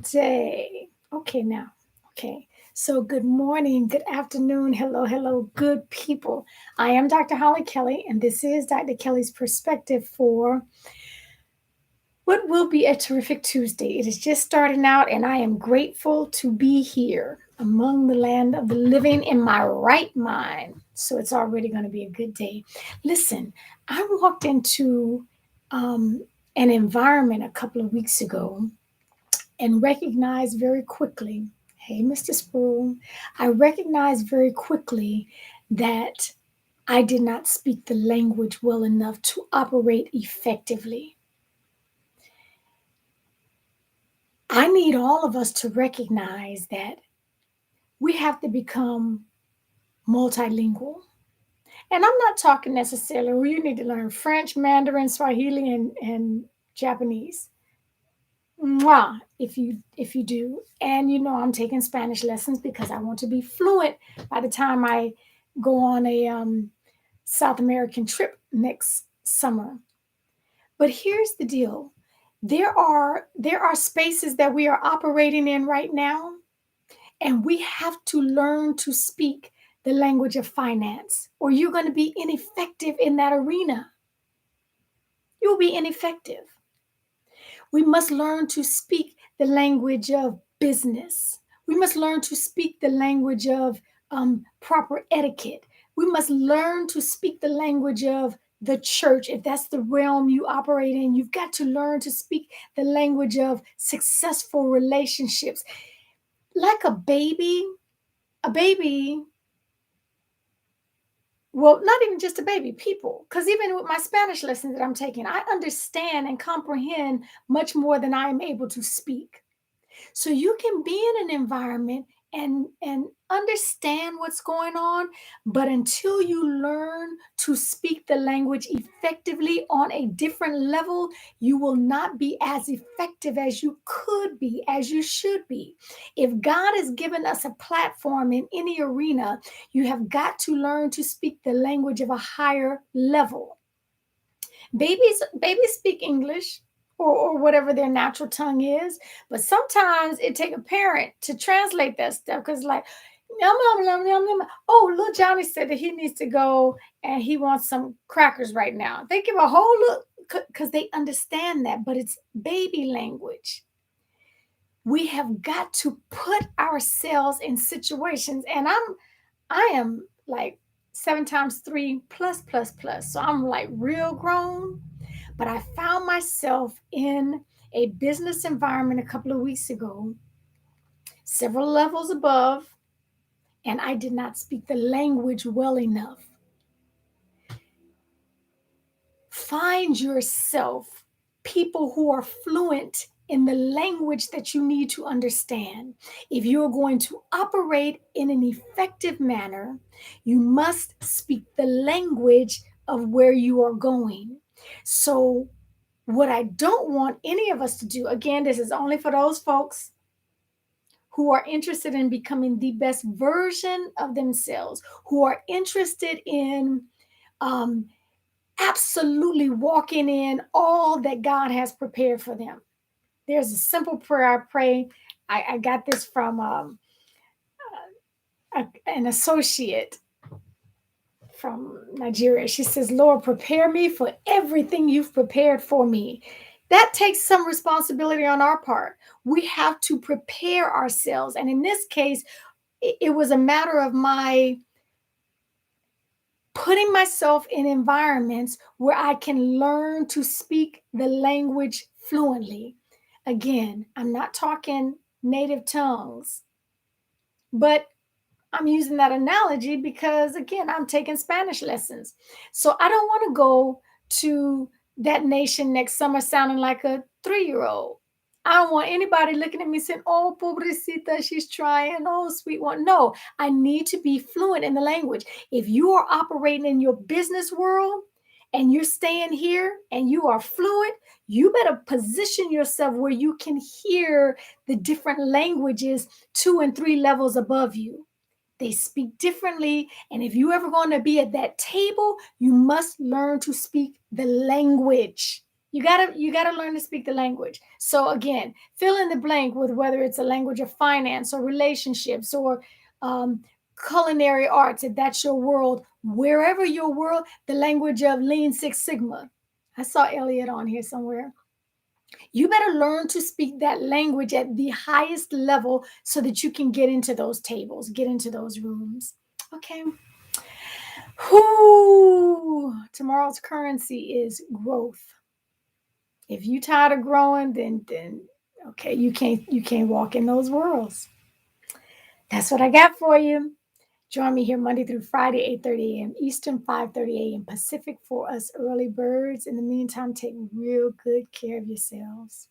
Day. Okay, now. Okay. So, good morning, good afternoon, hello, good people. I am Dr. Hollie Kelly, and this is Dr. Kelly's perspective for what will be a terrific Tuesday. It is just starting out, and I am grateful to be here among the land of the living in my right mind. So, it's already going to be a good day. Listen, I walked into an environment a couple of weeks ago and recognized very quickly, hey, Mr. Sproul, I recognized very quickly that I did not speak the language well enough to operate effectively. I need all of us to recognize that we have to become multilingual. And I'm not talking necessarily, well, you need to learn French, Mandarin, Swahili, and Japanese. Mwah, if you do. And I'm taking Spanish lessons because I want to be fluent by the time I go on a South American trip next summer. But here's the deal. There are spaces that we are operating in right now, and we have to learn to speak the language of finance, or you're going to be ineffective in that arena. You'll be ineffective. We must learn to speak the language of business. We must learn to speak the language of proper etiquette. We must learn to speak the language of the church. If that's the realm you operate in, you've got to learn to speak the language of successful relationships. Like a baby, well, not even just a baby, people. Because even with my Spanish lessons that I'm taking, I understand and comprehend much more than I am able to speak. So you can be in an environment and understand what's going on, but until you learn to speak the language effectively on a different level, you will not be as effective as you could be, as you should be. If God has given us a platform in any arena, you have got to learn to speak the language of a higher level. Babies speak English, or whatever their natural tongue is, but sometimes it take a parent to translate that stuff because like yum, yum, yum, yum, yum. Oh, little Johnny said that he needs to go and he wants some crackers right now. They give a whole look because they understand that, but it's baby language. We have got to put ourselves in situations, and I am like 7 times 3 plus plus plus, so I'm like real grown. But I found myself in a business environment a couple of weeks ago, several levels above, and I did not speak the language well enough. Find yourself people who are fluent in the language that you need to understand. If you're going to operate in an effective manner, you must speak the language of where you are going. So, what I don't want any of us to do, again, this is only for those folks who are interested in becoming the best version of themselves, who are interested in um, absolutely walking in all that God has prepared for them. There's a simple prayer I pray. I got this from an associate from Nigeria. She says, Lord, prepare me for everything you've prepared for me. That takes some responsibility on our part. We have to prepare ourselves. And in this case, it was a matter of my putting myself in environments where I can learn to speak the language fluently. Again, I'm not talking native tongues, but I'm using that analogy because, again, I'm taking Spanish lessons. So I don't want to go to that nation next summer sounding like a 3-year-old. I don't want anybody looking at me saying, oh, pobrecita, she's trying. Oh, sweet one. No, I need to be fluent in the language. If you are operating in your business world and you're staying here and you are fluent, you better position yourself where you can hear the different languages 2 and 3 levels above you. They speak differently. And if you ever going to be at that table, you must learn to speak the language. You gotta learn to speak the language. So again, fill in the blank with whether it's a language of finance or relationships or um, culinary arts, if that's your world. Wherever your world, the language of Lean Six Sigma. I saw Elliot on here somewhere. You better learn to speak that language at the highest level so that you can get into those tables, get into those rooms. Okay. Whoo! Tomorrow's currency is growth. If you tired of growing, then okay, you can't walk in those worlds. That's what I got for you. Join me here Monday through Friday, 8:30 a.m. Eastern, 5:30 a.m. Pacific for us early birds. In the meantime, take real good care of yourselves.